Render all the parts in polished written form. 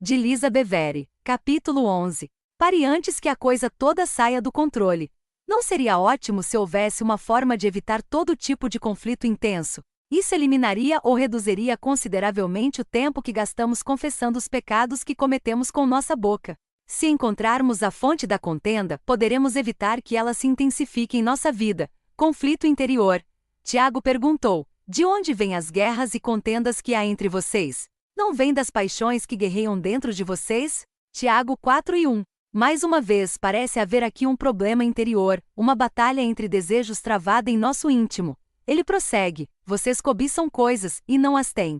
de Lisa Bevere. Capítulo 11. Pare antes que a coisa toda saia do controle. Não seria ótimo se houvesse uma forma de evitar todo tipo de conflito intenso? Isso eliminaria ou reduziria consideravelmente o tempo que gastamos confessando os pecados que cometemos com nossa boca. Se encontrarmos a fonte da contenda, poderemos evitar que ela se intensifique em nossa vida. Conflito interior. Tiago perguntou: de onde vêm as guerras e contendas que há entre vocês? Não vêm das paixões que guerreiam dentro de vocês? Tiago 4:1. Mais uma vez parece haver aqui um problema interior, uma batalha entre desejos travada em nosso íntimo. Ele prossegue: vocês cobiçam coisas e não as têm.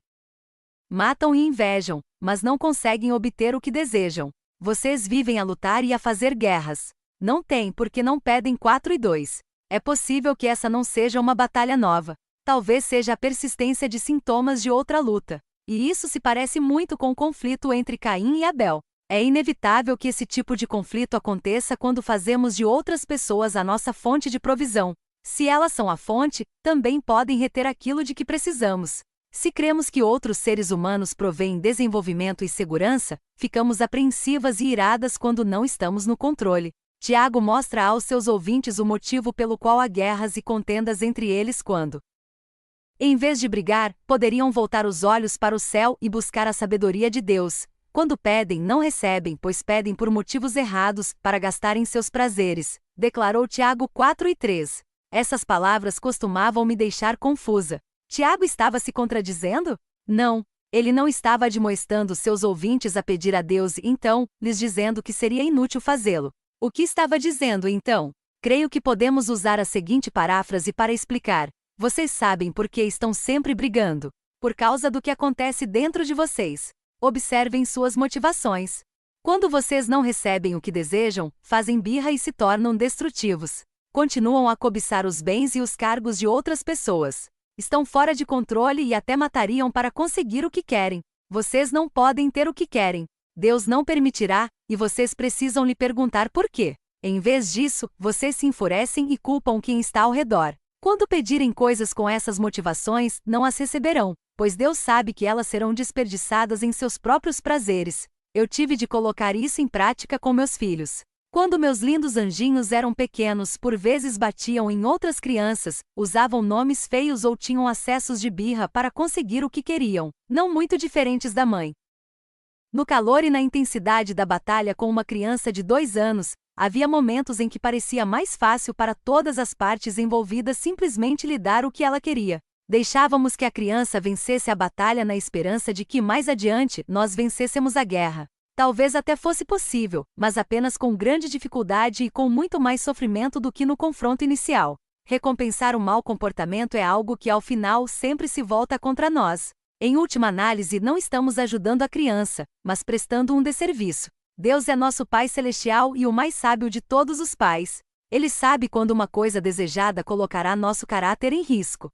Matam e invejam, mas não conseguem obter o que desejam. Vocês vivem a lutar e a fazer guerras. Não têm porque não pedem 4:2. É possível que essa não seja uma batalha nova. Talvez seja a persistência de sintomas de outra luta. E isso se parece muito com o conflito entre Caim e Abel. É inevitável que esse tipo de conflito aconteça quando fazemos de outras pessoas a nossa fonte de provisão. Se elas são a fonte, também podem reter aquilo de que precisamos. Se cremos que outros seres humanos provêem desenvolvimento e segurança, ficamos apreensivas e iradas quando não estamos no controle. Tiago mostra aos seus ouvintes o motivo pelo qual há guerras e contendas entre eles quando, em vez de brigar, poderiam voltar os olhos para o céu e buscar a sabedoria de Deus. Quando pedem, não recebem, pois pedem por motivos errados, para gastarem seus prazeres, declarou Tiago 4:3. Essas palavras costumavam me deixar confusa. Tiago estava se contradizendo? Não. Ele não estava admoestando seus ouvintes a pedir a Deus e então, lhes dizendo que seria inútil fazê-lo. O que estava dizendo então? Creio que podemos usar a seguinte paráfrase para explicar. Vocês sabem por que estão sempre brigando. Por causa do que acontece dentro de vocês. Observem suas motivações. Quando vocês não recebem o que desejam, fazem birra e se tornam destrutivos. Continuam a cobiçar os bens e os cargos de outras pessoas. Estão fora de controle e até matariam para conseguir o que querem. Vocês não podem ter o que querem. Deus não permitirá, e vocês precisam lhe perguntar por quê. Em vez disso, vocês se enfurecem e culpam quem está ao redor. Quando pedirem coisas com essas motivações, não as receberão, pois Deus sabe que elas serão desperdiçadas em seus próprios prazeres. Eu tive de colocar isso em prática com meus filhos. Quando meus lindos anjinhos eram pequenos, por vezes batiam em outras crianças, usavam nomes feios ou tinham acessos de birra para conseguir o que queriam, não muito diferentes da mãe. No calor e na intensidade da batalha com uma criança de 2 anos, havia momentos em que parecia mais fácil para todas as partes envolvidas simplesmente lhe dar o que ela queria. Deixávamos que a criança vencesse a batalha na esperança de que mais adiante nós vencêssemos a guerra. Talvez até fosse possível, mas apenas com grande dificuldade e com muito mais sofrimento do que no confronto inicial. Recompensar o mau comportamento é algo que ao final sempre se volta contra nós. Em última análise, não estamos ajudando a criança, mas prestando um desserviço. Deus é nosso Pai Celestial e o mais sábio de todos os pais. Ele sabe quando uma coisa desejada colocará nosso caráter em risco.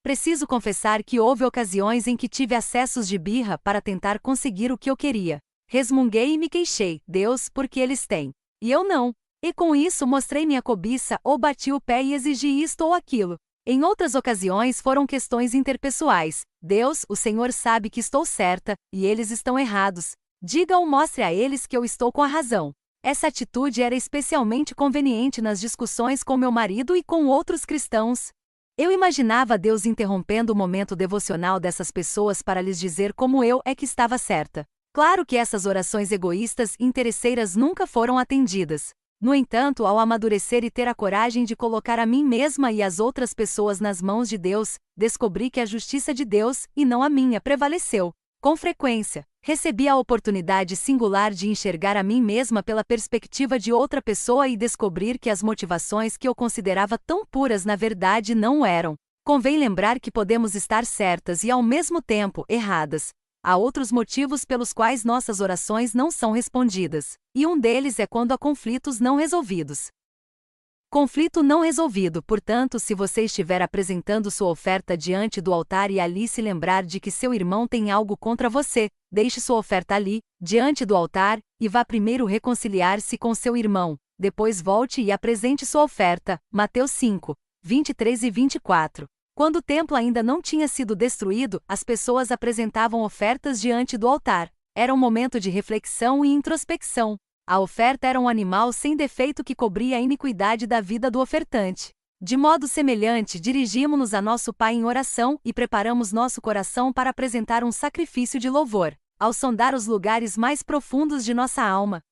Preciso confessar que houve ocasiões em que tive acessos de birra para tentar conseguir o que eu queria. Resmunguei e me queixei, Deus, porque eles têm. E eu não. E com isso mostrei minha cobiça ou bati o pé e exigi isto ou aquilo. Em outras ocasiões foram questões interpessoais. Deus, o Senhor sabe que estou certa, e eles estão errados. Diga ou mostre a eles que eu estou com a razão. Essa atitude era especialmente conveniente nas discussões com meu marido e com outros cristãos. Eu imaginava Deus interrompendo o momento devocional dessas pessoas para lhes dizer como eu é que estava certa. Claro que essas orações egoístas e interesseiras nunca foram atendidas. No entanto, ao amadurecer e ter a coragem de colocar a mim mesma e as outras pessoas nas mãos de Deus, descobri que a justiça de Deus, e não a minha, prevaleceu. Com frequência, recebi a oportunidade singular de enxergar a mim mesma pela perspectiva de outra pessoa e descobrir que as motivações que eu considerava tão puras na verdade não o eram. Convém lembrar que podemos estar certas e ao mesmo tempo erradas. Há outros motivos pelos quais nossas orações não são respondidas, e um deles é quando há conflitos não resolvidos. Conflito não resolvido. Portanto, se você estiver apresentando sua oferta diante do altar e ali se lembrar de que seu irmão tem algo contra você, deixe sua oferta ali, diante do altar, e vá primeiro reconciliar-se com seu irmão, depois volte e apresente sua oferta. Mateus 5, 23 e 24. Quando o templo ainda não tinha sido destruído, as pessoas apresentavam ofertas diante do altar. Era um momento de reflexão e introspecção. A oferta era um animal sem defeito que cobria a iniquidade da vida do ofertante. De modo semelhante, dirigimos-nos a nosso Pai em oração e preparamos nosso coração para apresentar um sacrifício de louvor, ao sondar os lugares mais profundos de nossa alma.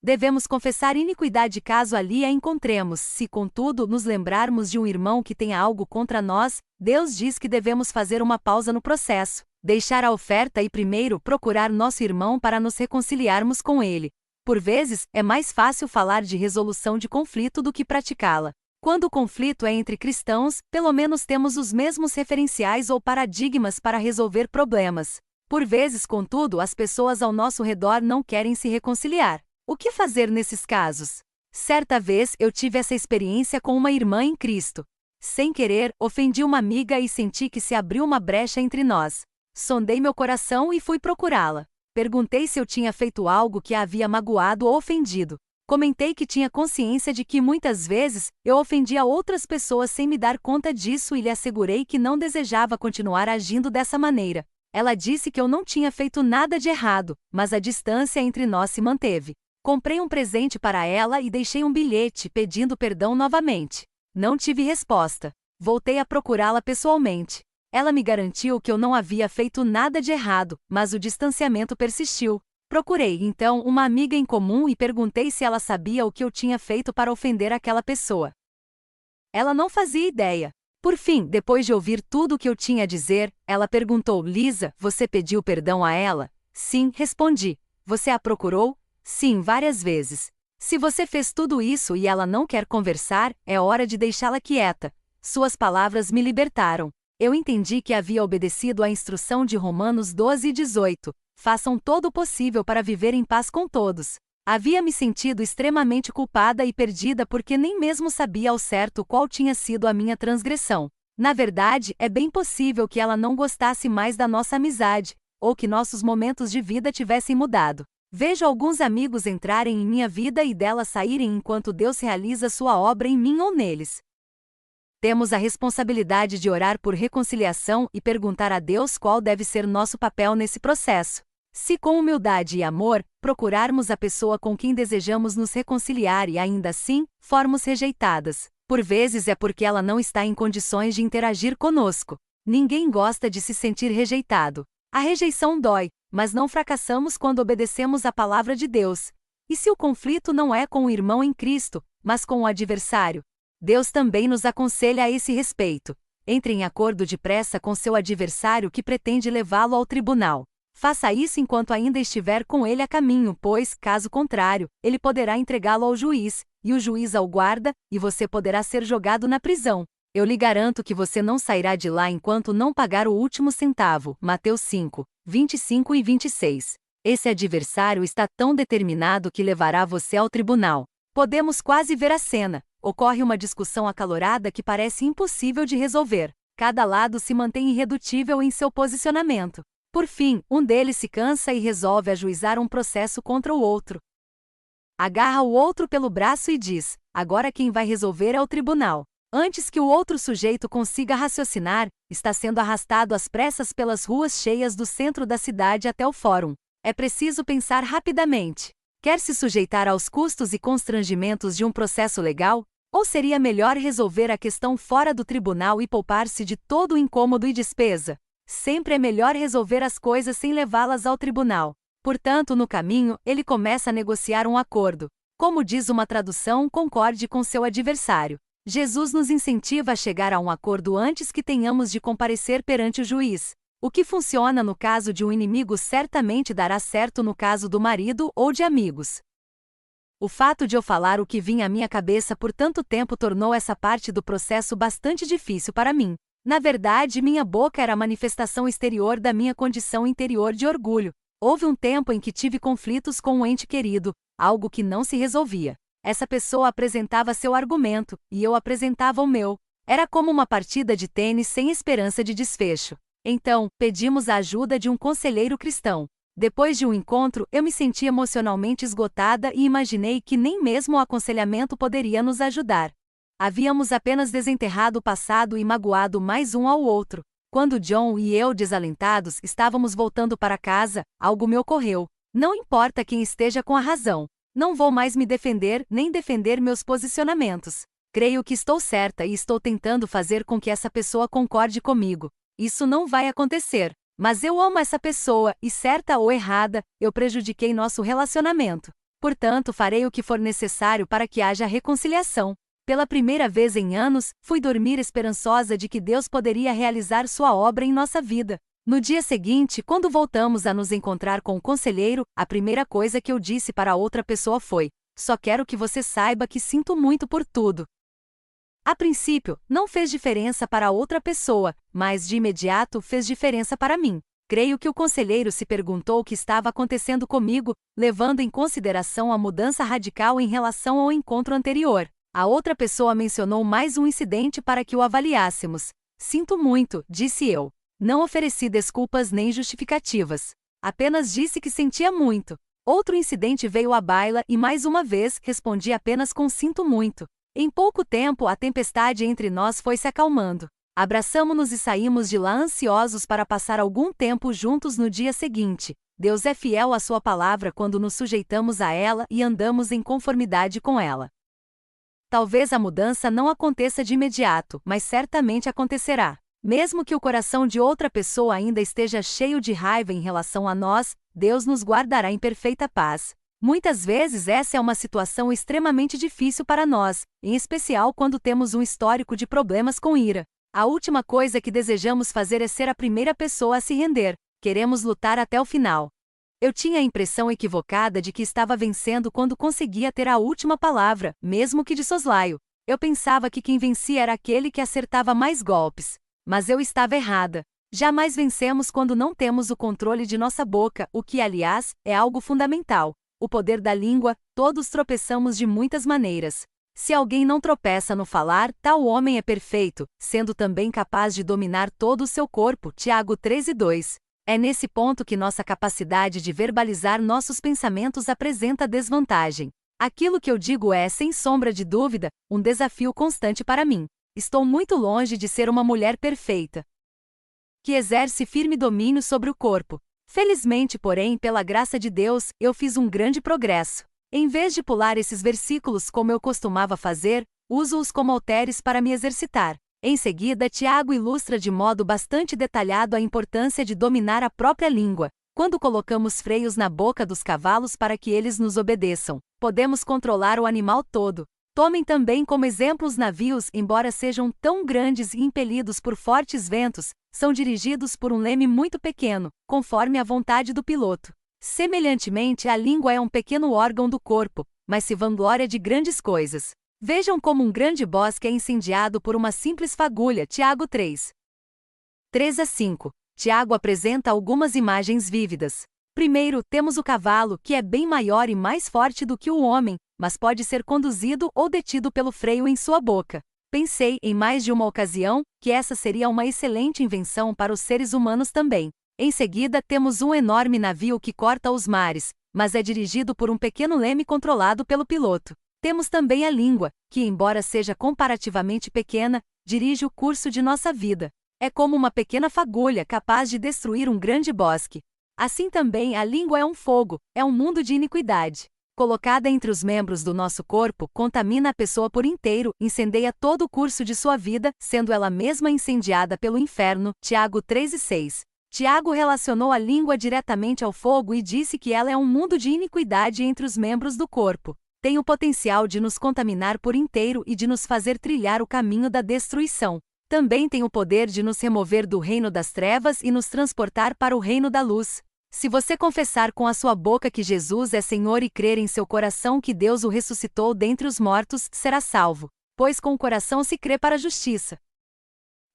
Devemos confessar iniquidade caso ali a encontremos. Se, contudo, nos lembrarmos de um irmão que tenha algo contra nós, Deus diz que devemos fazer uma pausa no processo, deixar a oferta e primeiro procurar nosso irmão para nos reconciliarmos com ele. Por vezes, é mais fácil falar de resolução de conflito do que praticá-la. Quando o conflito é entre cristãos, pelo menos temos os mesmos referenciais ou paradigmas para resolver problemas. Por vezes, contudo, as pessoas ao nosso redor não querem se reconciliar. O que fazer nesses casos? Certa vez eu tive essa experiência com uma irmã em Cristo. Sem querer, ofendi uma amiga e senti que se abriu uma brecha entre nós. Sondei meu coração e fui procurá-la. Perguntei se eu tinha feito algo que a havia magoado ou ofendido. Comentei que tinha consciência de que muitas vezes eu ofendia outras pessoas sem me dar conta disso e lhe assegurei que não desejava continuar agindo dessa maneira. Ela disse que eu não tinha feito nada de errado, mas a distância entre nós se manteve. Comprei um presente para ela e deixei um bilhete pedindo perdão novamente. Não tive resposta. Voltei a procurá-la pessoalmente. Ela me garantiu que eu não havia feito nada de errado, mas o distanciamento persistiu. Procurei, então, uma amiga em comum e perguntei se ela sabia o que eu tinha feito para ofender aquela pessoa. Ela não fazia ideia. Por fim, depois de ouvir tudo o que eu tinha a dizer, ela perguntou: Lisa, você pediu perdão a ela? Sim, respondi. Você a procurou? Sim, várias vezes. Se você fez tudo isso e ela não quer conversar, é hora de deixá-la quieta. Suas palavras me libertaram. Eu entendi que havia obedecido à instrução de Romanos 12:18. Façam todo o possível para viver em paz com todos. Havia me sentido extremamente culpada e perdida porque nem mesmo sabia ao certo qual tinha sido a minha transgressão. Na verdade, é bem possível que ela não gostasse mais da nossa amizade, ou que nossos momentos de vida tivessem mudado. Vejo alguns amigos entrarem em minha vida e dela saírem enquanto Deus realiza sua obra em mim ou neles. Temos a responsabilidade de orar por reconciliação e perguntar a Deus qual deve ser nosso papel nesse processo. Se com humildade e amor, procurarmos a pessoa com quem desejamos nos reconciliar e ainda assim, formos rejeitadas, por vezes é porque ela não está em condições de interagir conosco. Ninguém gosta de se sentir rejeitado. A rejeição dói, mas não fracassamos quando obedecemos à palavra de Deus. E se o conflito não é com o irmão em Cristo, mas com o adversário? Deus também nos aconselha a esse respeito. Entre em acordo depressa com seu adversário que pretende levá-lo ao tribunal. Faça isso enquanto ainda estiver com ele a caminho, pois, caso contrário, ele poderá entregá-lo ao juiz, e o juiz ao guarda, e você poderá ser jogado na prisão. Eu lhe garanto que você não sairá de lá enquanto não pagar o último centavo. Mateus 5, 25 e 26. Esse adversário está tão determinado que levará você ao tribunal. Podemos quase ver a cena. Ocorre uma discussão acalorada que parece impossível de resolver. Cada lado se mantém irredutível em seu posicionamento. Por fim, um deles se cansa e resolve ajuizar um processo contra o outro. Agarra o outro pelo braço e diz: agora quem vai resolver é o tribunal. Antes que o outro sujeito consiga raciocinar, está sendo arrastado às pressas pelas ruas cheias do centro da cidade até o fórum. É preciso pensar rapidamente. Quer se sujeitar aos custos e constrangimentos de um processo legal? Ou seria melhor resolver a questão fora do tribunal e poupar-se de todo o incômodo e despesa? Sempre é melhor resolver as coisas sem levá-las ao tribunal. Portanto, no caminho, ele começa a negociar um acordo. Como diz uma tradução, concorde com seu adversário. Jesus nos incentiva a chegar a um acordo antes que tenhamos de comparecer perante o juiz. O que funciona no caso de um inimigo certamente dará certo no caso do marido ou de amigos. O fato de eu falar o que vinha à minha cabeça por tanto tempo tornou essa parte do processo bastante difícil para mim. Na verdade, minha boca era a manifestação exterior da minha condição interior de orgulho. Houve um tempo em que tive conflitos com um ente querido, algo que não se resolvia. Essa pessoa apresentava seu argumento, e eu apresentava o meu. Era como uma partida de tênis sem esperança de desfecho. Então, pedimos a ajuda de um conselheiro cristão. Depois de um encontro, eu me senti emocionalmente esgotada e imaginei que nem mesmo o aconselhamento poderia nos ajudar. Havíamos apenas desenterrado o passado e magoado mais um ao outro. Quando John e eu, desalentados, estávamos voltando para casa, algo me ocorreu. Não importa quem esteja com a razão. Não vou mais me defender nem defender meus posicionamentos. Creio que estou certa e estou tentando fazer com que essa pessoa concorde comigo. Isso não vai acontecer. Mas eu amo essa pessoa e, certa ou errada, eu prejudiquei nosso relacionamento. Portanto, farei o que for necessário para que haja reconciliação. Pela primeira vez em anos, fui dormir esperançosa de que Deus poderia realizar sua obra em nossa vida. No dia seguinte, quando voltamos a nos encontrar com o conselheiro, a primeira coisa que eu disse para a outra pessoa foi: só quero que você saiba que sinto muito por tudo. A princípio, não fez diferença para a outra pessoa, mas de imediato fez diferença para mim. Creio que o conselheiro se perguntou o que estava acontecendo comigo, levando em consideração a mudança radical em relação ao encontro anterior. A outra pessoa mencionou mais um incidente para que o avaliássemos. Sinto muito, disse eu. Não ofereci desculpas nem justificativas. Apenas disse que sentia muito. Outro incidente veio à baila e mais uma vez respondi apenas com sinto muito. Em pouco tempo a tempestade entre nós foi se acalmando. Abraçamo-nos e saímos de lá ansiosos para passar algum tempo juntos no dia seguinte. Deus é fiel à sua palavra quando nos sujeitamos a ela e andamos em conformidade com ela. Talvez a mudança não aconteça de imediato, mas certamente acontecerá. Mesmo que o coração de outra pessoa ainda esteja cheio de raiva em relação a nós, Deus nos guardará em perfeita paz. Muitas vezes essa é uma situação extremamente difícil para nós, em especial quando temos um histórico de problemas com ira. A última coisa que desejamos fazer é ser a primeira pessoa a se render. Queremos lutar até o final. Eu tinha a impressão equivocada de que estava vencendo quando conseguia ter a última palavra, mesmo que de soslaio. Eu pensava que quem vencia era aquele que acertava mais golpes. Mas eu estava errada. Jamais vencemos quando não temos o controle de nossa boca, o que, aliás, é algo fundamental. O poder da língua, todos tropeçamos de muitas maneiras. Se alguém não tropeça no falar, tal homem é perfeito, sendo também capaz de dominar todo o seu corpo. Tiago 3:2. É nesse ponto que nossa capacidade de verbalizar nossos pensamentos apresenta desvantagem. Aquilo que eu digo é, sem sombra de dúvida, um desafio constante para mim. Estou muito longe de ser uma mulher perfeita, que exerce firme domínio sobre o corpo. Felizmente, porém, pela graça de Deus, eu fiz um grande progresso. Em vez de pular esses versículos como eu costumava fazer, uso-os como halteres para me exercitar. Em seguida, Tiago ilustra de modo bastante detalhado a importância de dominar a própria língua. Quando colocamos freios na boca dos cavalos para que eles nos obedeçam, podemos controlar o animal todo. Tomem também como exemplo os navios, embora sejam tão grandes e impelidos por fortes ventos, são dirigidos por um leme muito pequeno, conforme a vontade do piloto. Semelhantemente, a língua é um pequeno órgão do corpo, mas se vangloria de grandes coisas. Vejam como um grande bosque é incendiado por uma simples fagulha. Tiago 3. 3-5. Tiago apresenta algumas imagens vívidas. Primeiro, temos o cavalo, que é bem maior e mais forte do que o homem, mas pode ser conduzido ou detido pelo freio em sua boca. Pensei, em mais de uma ocasião, que essa seria uma excelente invenção para os seres humanos também. Em seguida, temos um enorme navio que corta os mares, mas é dirigido por um pequeno leme controlado pelo piloto. Temos também a língua, que, embora seja comparativamente pequena, dirige o curso de nossa vida. É como uma pequena fagulha capaz de destruir um grande bosque. Assim também a língua é um fogo, é um mundo de iniquidade. Colocada entre os membros do nosso corpo, contamina a pessoa por inteiro, incendeia todo o curso de sua vida, sendo ela mesma incendiada pelo inferno. Tiago 3:6. Tiago relacionou a língua diretamente ao fogo e disse que ela é um mundo de iniquidade entre os membros do corpo. Tem o potencial de nos contaminar por inteiro e de nos fazer trilhar o caminho da destruição. Também tem o poder de nos remover do reino das trevas e nos transportar para o reino da luz. Se você confessar com a sua boca que Jesus é Senhor e crer em seu coração que Deus o ressuscitou dentre os mortos, será salvo. Pois com o coração se crê para a justiça,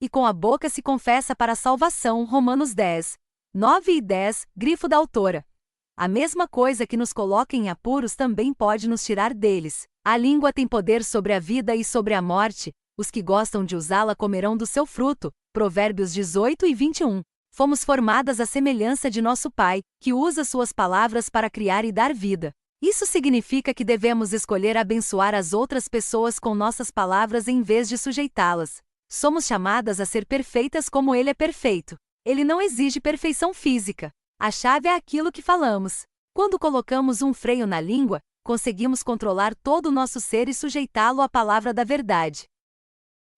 e com a boca se confessa para a salvação. Romanos 10, 9 e 10, grifo da autora. A mesma coisa que nos coloca em apuros também pode nos tirar deles. A língua tem poder sobre a vida e sobre a morte, os que gostam de usá-la comerão do seu fruto. Provérbios 18 e 21. Fomos formadas à semelhança de nosso Pai, que usa suas palavras para criar e dar vida. Isso significa que devemos escolher abençoar as outras pessoas com nossas palavras em vez de sujeitá-las. Somos chamadas a ser perfeitas como Ele é perfeito. Ele não exige perfeição física. A chave é aquilo que falamos. Quando colocamos um freio na língua, conseguimos controlar todo o nosso ser e sujeitá-lo à palavra da verdade.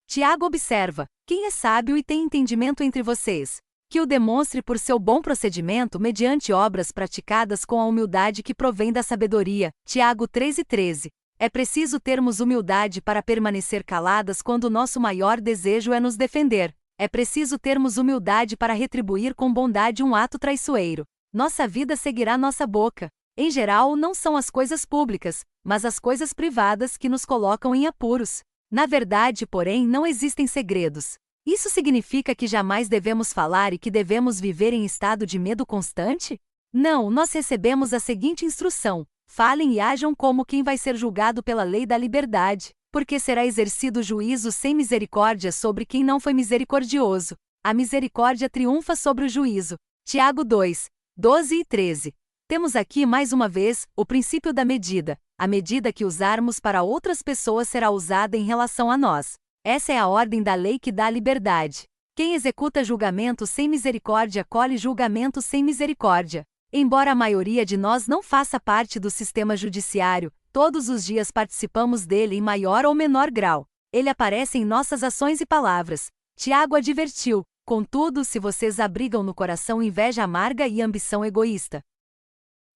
Tiago observa: quem é sábio e tem entendimento entre vocês? Que o demonstre por seu bom procedimento mediante obras praticadas com a humildade que provém da sabedoria. Tiago 3:13. É preciso termos humildade para permanecer caladas quando o nosso maior desejo é nos defender. É preciso termos humildade para retribuir com bondade um ato traiçoeiro. Nossa vida seguirá nossa boca. Em geral, não são as coisas públicas, mas as coisas privadas que nos colocam em apuros. Na verdade, porém, não existem segredos. Isso significa que jamais devemos falar e que devemos viver em estado de medo constante? Não, nós recebemos a seguinte instrução: falem e ajam como quem vai ser julgado pela lei da liberdade, porque será exercido juízo sem misericórdia sobre quem não foi misericordioso. A misericórdia triunfa sobre o juízo. Tiago 2:12 e 13. Temos aqui mais uma vez o princípio da medida. A medida que usarmos para outras pessoas será usada em relação a nós. Essa é a ordem da lei que dá liberdade. Quem executa julgamento sem misericórdia colhe julgamento sem misericórdia. Embora a maioria de nós não faça parte do sistema judiciário, todos os dias participamos dele em maior ou menor grau. Ele aparece em nossas ações e palavras. Tiago advertiu: contudo, se vocês abrigam no coração inveja amarga e ambição egoísta,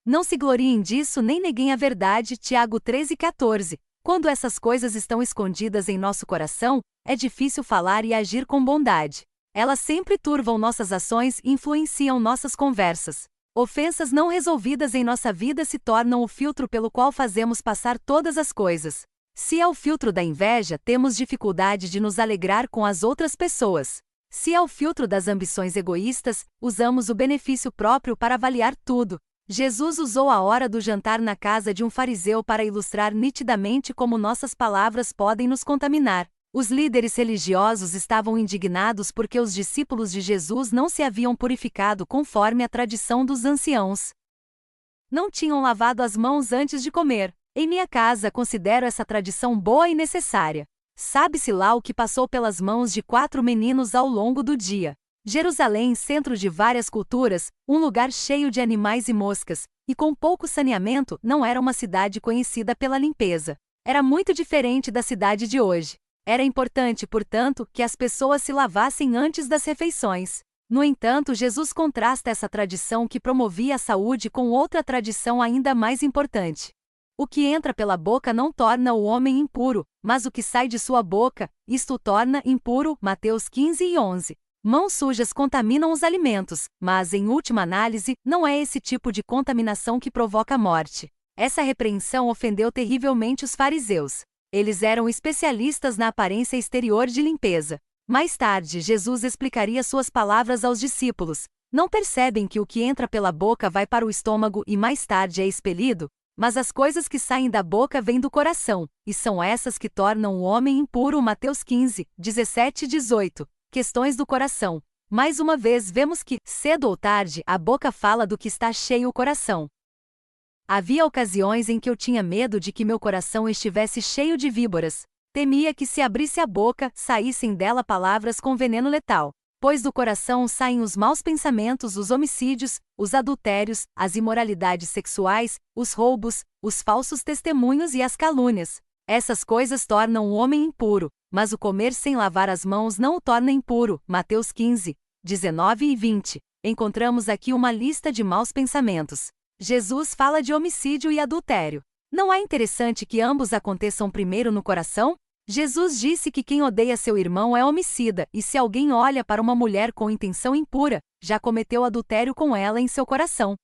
não se gloriem disso nem neguem a verdade. Tiago 13:14. Quando essas coisas estão escondidas em nosso coração, é difícil falar e agir com bondade. Elas sempre turvam nossas ações e influenciam nossas conversas. Ofensas não resolvidas em nossa vida se tornam o filtro pelo qual fazemos passar todas as coisas. Se é o filtro da inveja, temos dificuldade de nos alegrar com as outras pessoas. Se é o filtro das ambições egoístas, usamos o benefício próprio para avaliar tudo. Jesus usou a hora do jantar na casa de um fariseu para ilustrar nitidamente como nossas palavras podem nos contaminar. Os líderes religiosos estavam indignados porque os discípulos de Jesus não se haviam purificado conforme a tradição dos anciãos. Não tinham lavado as mãos antes de comer. Em minha casa considero essa tradição boa e necessária. Sabe-se lá o que passou pelas mãos de 4 meninos ao longo do dia. Jerusalém, centro de várias culturas, um lugar cheio de animais e moscas, e com pouco saneamento, não era uma cidade conhecida pela limpeza. Era muito diferente da cidade de hoje. Era importante, portanto, que as pessoas se lavassem antes das refeições. No entanto, Jesus contrasta essa tradição que promovia a saúde com outra tradição ainda mais importante. O que entra pela boca não torna o homem impuro, mas o que sai de sua boca, isto o torna impuro. Mateus 15:11. Mãos sujas contaminam os alimentos, mas, em última análise, não é esse tipo de contaminação que provoca a morte. Essa repreensão ofendeu terrivelmente os fariseus. Eles eram especialistas na aparência exterior de limpeza. Mais tarde, Jesus explicaria suas palavras aos discípulos. Não percebem que o que entra pela boca vai para o estômago e mais tarde é expelido? Mas as coisas que saem da boca vêm do coração, e são essas que tornam o homem impuro. Mateus 15:17 e 18. Questões do coração. Mais uma vez vemos que, cedo ou tarde, a boca fala do que está cheio o coração. Havia ocasiões em que eu tinha medo de que meu coração estivesse cheio de víboras. Temia que se abrisse a boca, saíssem dela palavras com veneno letal. Pois do coração saem os maus pensamentos, os homicídios, os adultérios, as imoralidades sexuais, os roubos, os falsos testemunhos e as calúnias. Essas coisas tornam o homem impuro, mas o comer sem lavar as mãos não o torna impuro. Mateus 15:19 e 20. Encontramos aqui uma lista de maus pensamentos. Jesus fala de homicídio e adultério. Não é interessante que ambos aconteçam primeiro no coração? Jesus disse que quem odeia seu irmão é homicida, e se alguém olha para uma mulher com intenção impura, já cometeu adultério com ela em seu coração.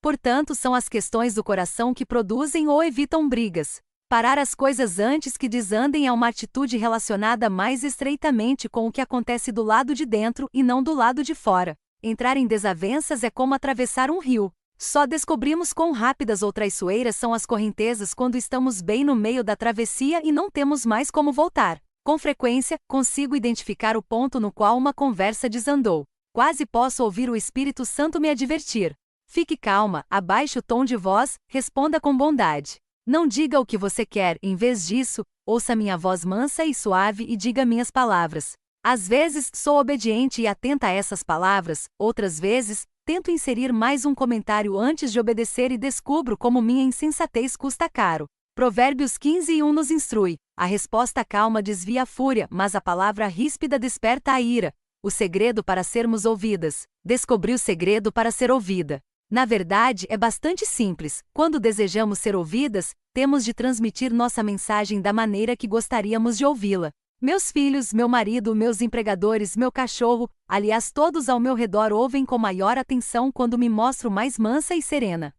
Portanto, são as questões do coração que produzem ou evitam brigas. Parar as coisas antes que desandem é uma atitude relacionada mais estreitamente com o que acontece do lado de dentro e não do lado de fora. Entrar em desavenças é como atravessar um rio. Só descobrimos quão rápidas ou traiçoeiras são as correntezas quando estamos bem no meio da travessia e não temos mais como voltar. Com frequência, consigo identificar o ponto no qual uma conversa desandou. Quase posso ouvir o Espírito Santo me advertir. Fique calma, abaixe o tom de voz, responda com bondade. Não diga o que você quer, em vez disso, ouça minha voz mansa e suave e diga minhas palavras. Às vezes, sou obediente e atenta a essas palavras, outras vezes, tento inserir mais um comentário antes de obedecer e descubro como minha insensatez custa caro. Provérbios 15:1 nos instrui: a resposta calma desvia a fúria, mas a palavra ríspida desperta a ira. O segredo para sermos ouvidas. Descobri o segredo para ser ouvida. Na verdade, é bastante simples. Quando desejamos ser ouvidas, temos de transmitir nossa mensagem da maneira que gostaríamos de ouvi-la. Meus filhos, meu marido, meus empregadores, meu cachorro, aliás, todos ao meu redor ouvem com maior atenção quando me mostro mais mansa e serena.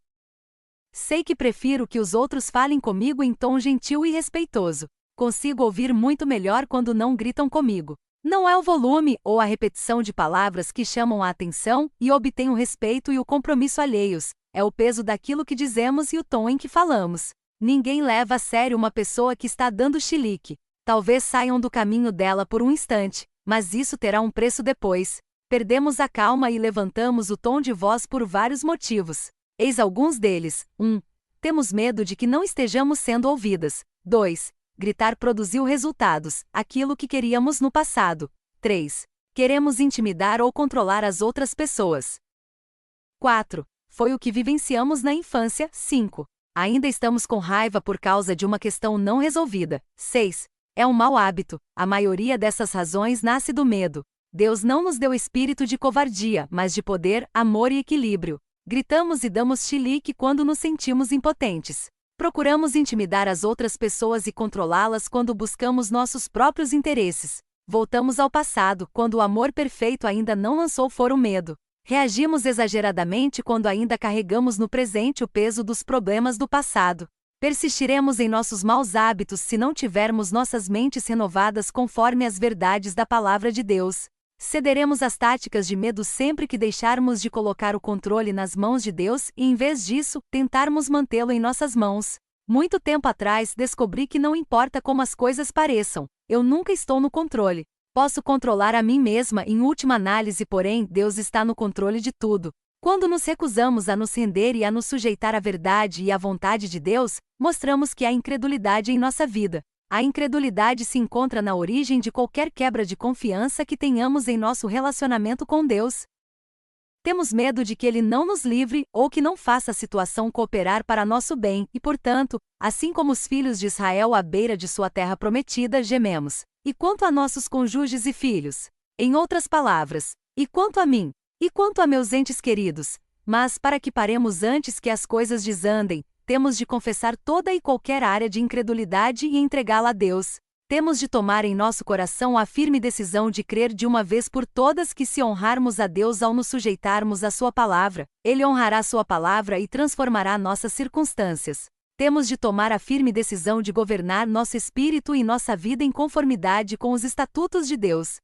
Sei que prefiro que os outros falem comigo em tom gentil e respeitoso. Consigo ouvir muito melhor quando não gritam comigo. Não é o volume ou a repetição de palavras que chamam a atenção e obtêm o respeito e o compromisso alheios, é o peso daquilo que dizemos e o tom em que falamos. Ninguém leva a sério uma pessoa que está dando chilique. Talvez saiam do caminho dela por um instante, mas isso terá um preço depois. Perdemos a calma e levantamos o tom de voz por vários motivos. Eis alguns deles. 1. Temos medo de que não estejamos sendo ouvidas. 2. Gritar produziu resultados, aquilo que queríamos no passado. 3. Queremos intimidar ou controlar as outras pessoas. 4. Foi o que vivenciamos na infância. 5. Ainda estamos com raiva por causa de uma questão não resolvida. 6. É um mau hábito. A maioria dessas razões nasce do medo. Deus não nos deu espírito de covardia, mas de poder, amor e equilíbrio. Gritamos e damos chilique quando nos sentimos impotentes. Procuramos intimidar as outras pessoas e controlá-las quando buscamos nossos próprios interesses. Voltamos ao passado, quando o amor perfeito ainda não lançou fora o medo. Reagimos exageradamente quando ainda carregamos no presente o peso dos problemas do passado. Persistiremos em nossos maus hábitos se não tivermos nossas mentes renovadas conforme as verdades da Palavra de Deus. Cederemos às táticas de medo sempre que deixarmos de colocar o controle nas mãos de Deus e, em vez disso, tentarmos mantê-lo em nossas mãos. Muito tempo atrás descobri que não importa como as coisas pareçam, eu nunca estou no controle. Posso controlar a mim mesma em última análise, porém, Deus está no controle de tudo. Quando nos recusamos a nos render e a nos sujeitar à verdade e à vontade de Deus, mostramos que há incredulidade em nossa vida. A incredulidade se encontra na origem de qualquer quebra de confiança que tenhamos em nosso relacionamento com Deus. Temos medo de que Ele não nos livre ou que não faça a situação cooperar para nosso bem e, portanto, assim como os filhos de Israel à beira de sua terra prometida, gememos. E quanto a nossos cônjuges e filhos? Em outras palavras, e quanto a mim? E quanto a meus entes queridos? Mas, para que paremos antes que as coisas desandem, temos de confessar toda e qualquer área de incredulidade e entregá-la a Deus. Temos de tomar em nosso coração a firme decisão de crer de uma vez por todas que se honrarmos a Deus ao nos sujeitarmos à sua palavra, Ele honrará sua palavra e transformará nossas circunstâncias. Temos de tomar a firme decisão de governar nosso espírito e nossa vida em conformidade com os estatutos de Deus.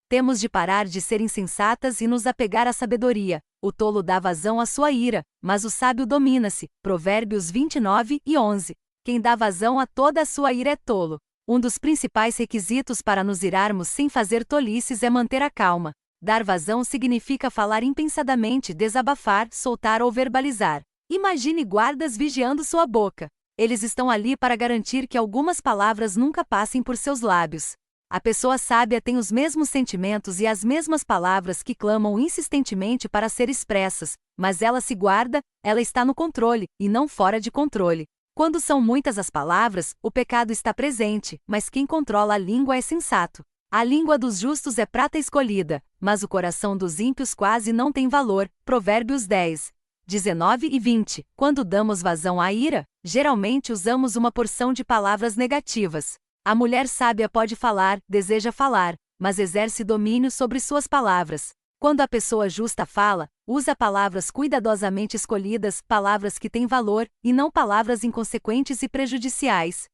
Temos de parar de ser insensatas e nos apegar à sabedoria. O tolo dá vazão à sua ira, mas o sábio domina-se. Provérbios 29:11. Quem dá vazão a toda a sua ira é tolo. Um dos principais requisitos para nos irarmos sem fazer tolices é manter a calma. Dar vazão significa falar impensadamente, desabafar, soltar ou verbalizar. Imagine guardas vigiando sua boca. Eles estão ali para garantir que algumas palavras nunca passem por seus lábios. A pessoa sábia tem os mesmos sentimentos e as mesmas palavras que clamam insistentemente para ser expressas, mas ela se guarda, ela está no controle, e não fora de controle. Quando são muitas as palavras, o pecado está presente, mas quem controla a língua é sensato. A língua dos justos é prata escolhida, mas o coração dos ímpios quase não tem valor. Provérbios 10:19 e 20. Quando damos vazão à ira, geralmente usamos uma porção de palavras negativas. A mulher sábia pode falar, deseja falar, mas exerce domínio sobre suas palavras. Quando a pessoa justa fala, usa palavras cuidadosamente escolhidas, palavras que têm valor, e não palavras inconsequentes e prejudiciais.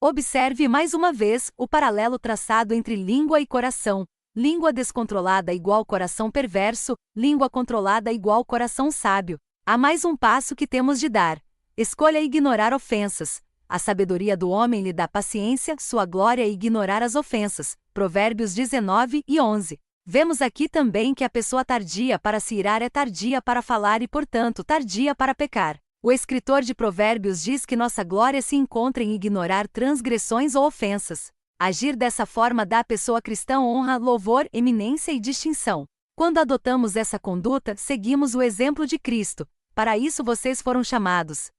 Observe mais uma vez o paralelo traçado entre língua e coração. Língua descontrolada igual coração perverso, língua controlada igual coração sábio. Há mais um passo que temos de dar. Escolha ignorar ofensas. A sabedoria do homem lhe dá paciência, sua glória é ignorar as ofensas. Provérbios 19:11. Vemos aqui também que a pessoa tardia para se irar é tardia para falar e, portanto, tardia para pecar. O escritor de Provérbios diz que nossa glória se encontra em ignorar transgressões ou ofensas. Agir dessa forma dá à pessoa cristã honra, louvor, eminência e distinção. Quando adotamos essa conduta, seguimos o exemplo de Cristo. Para isso vocês foram chamados.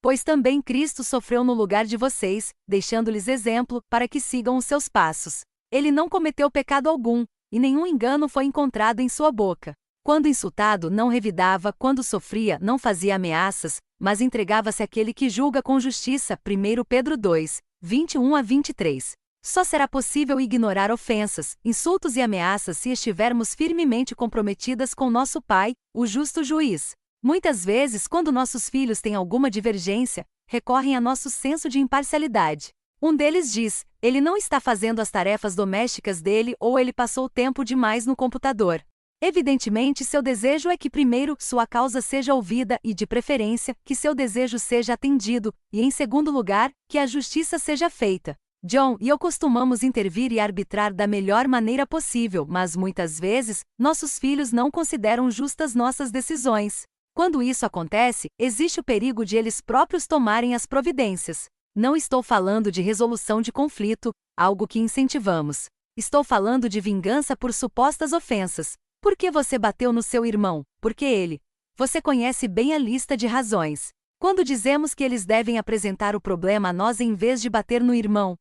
Pois também Cristo sofreu no lugar de vocês, deixando-lhes exemplo, para que sigam os seus passos. Ele não cometeu pecado algum, e nenhum engano foi encontrado em sua boca. Quando insultado, não revidava, quando sofria, não fazia ameaças, mas entregava-se àquele que julga com justiça. 1 Pedro 2, 21 a 23. Só será possível ignorar ofensas, insultos e ameaças se estivermos firmemente comprometidas com nosso Pai, o justo juiz. Muitas vezes, quando nossos filhos têm alguma divergência, recorrem a nosso senso de imparcialidade. Um deles diz: ele não está fazendo as tarefas domésticas dele ou ele passou tempo demais no computador. Evidentemente, seu desejo é que primeiro sua causa seja ouvida e, de preferência, que seu desejo seja atendido, e em segundo lugar, que a justiça seja feita. John e eu costumamos intervir e arbitrar da melhor maneira possível, mas muitas vezes, nossos filhos não consideram justas nossas decisões. Quando isso acontece, existe o perigo de eles próprios tomarem as providências. Não estou falando de resolução de conflito, algo que incentivamos. Estou falando de vingança por supostas ofensas. Por que você bateu no seu irmão? Porque ele. Você conhece bem a lista de razões. Quando dizemos que eles devem apresentar o problema a nós em vez de bater no irmão.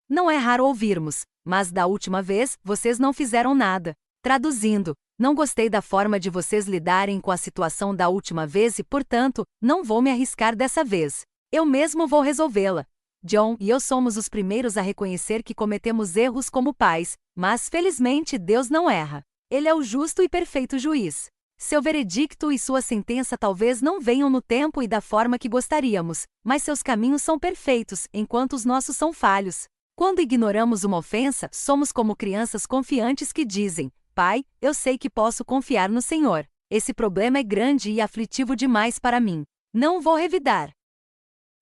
Não é raro ouvirmos, mas da última vez, vocês não fizeram nada. Traduzindo, não gostei da forma de vocês lidarem com a situação da última vez e, portanto, não vou me arriscar dessa vez. Eu mesmo vou resolvê-la. John e eu somos os primeiros a reconhecer que cometemos erros como pais, mas felizmente Deus não erra. Ele é o justo e perfeito juiz. Seu veredicto e sua sentença talvez não venham no tempo e da forma que gostaríamos, mas seus caminhos são perfeitos, enquanto os nossos são falhos. Quando ignoramos uma ofensa, somos como crianças confiantes que dizem: Pai, eu sei que posso confiar no Senhor. Esse problema é grande e aflitivo demais para mim. Não vou revidar.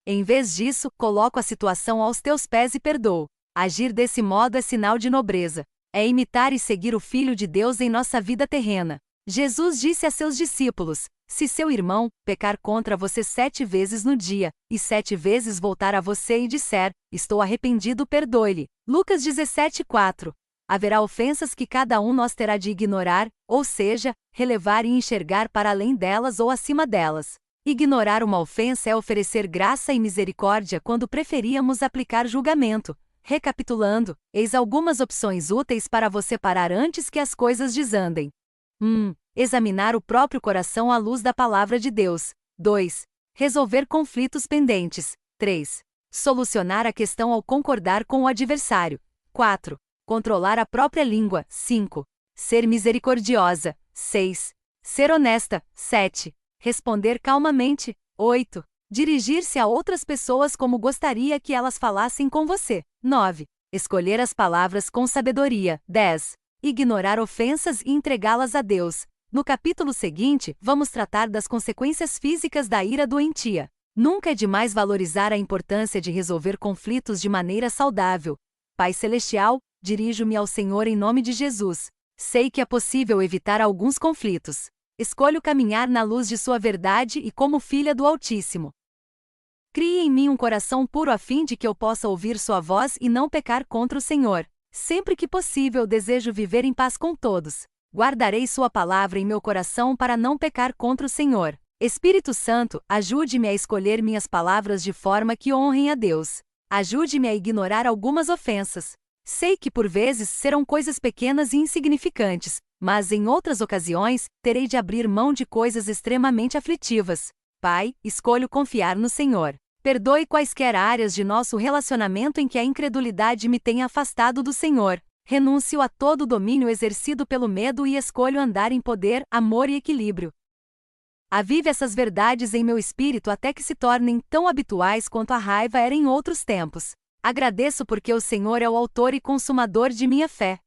Em vez disso, coloco a situação aos teus pés e perdoo. Agir desse modo é sinal de nobreza. É imitar e seguir o Filho de Deus em nossa vida terrena. Jesus disse a seus discípulos: se seu irmão pecar contra você 7 vezes no dia, e 7 vezes voltar a você e disser: estou arrependido, perdoe-lhe. Lucas 17:4. Haverá ofensas que cada um nós terá de ignorar, ou seja, relevar e enxergar para além delas ou acima delas. Ignorar uma ofensa é oferecer graça e misericórdia quando preferíamos aplicar julgamento. Recapitulando, eis algumas opções úteis para você parar antes que as coisas desandem. 1. Examinar o próprio coração à luz da palavra de Deus. 2. Resolver conflitos pendentes. 3. Solucionar a questão ao concordar com o adversário. 4. Controlar a própria língua. 5. Ser misericordiosa. 6. Ser honesta. 7. Responder calmamente. 8. Dirigir-se a outras pessoas como gostaria que elas falassem com você. 9. Escolher as palavras com sabedoria. 10. Ignorar ofensas e entregá-las a Deus. No capítulo seguinte, vamos tratar das consequências físicas da ira doentia. Nunca é demais valorizar a importância de resolver conflitos de maneira saudável. Pai Celestial, dirijo-me ao Senhor em nome de Jesus. Sei que é possível evitar alguns conflitos. Escolho caminhar na luz de sua verdade e como filha do Altíssimo. Crie em mim um coração puro a fim de que eu possa ouvir sua voz e não pecar contra o Senhor. Sempre que possível desejo viver em paz com todos. Guardarei sua palavra em meu coração para não pecar contra o Senhor. Espírito Santo, ajude-me a escolher minhas palavras de forma que honrem a Deus. Ajude-me a ignorar algumas ofensas. Sei que por vezes serão coisas pequenas e insignificantes, mas em outras ocasiões, terei de abrir mão de coisas extremamente aflitivas. Pai, escolho confiar no Senhor. Perdoe quaisquer áreas de nosso relacionamento em que a incredulidade me tenha afastado do Senhor. Renuncio a todo o domínio exercido pelo medo e escolho andar em poder, amor e equilíbrio. Avive essas verdades em meu espírito até que se tornem tão habituais quanto a raiva era em outros tempos. Agradeço porque o Senhor é o autor e consumador de minha fé.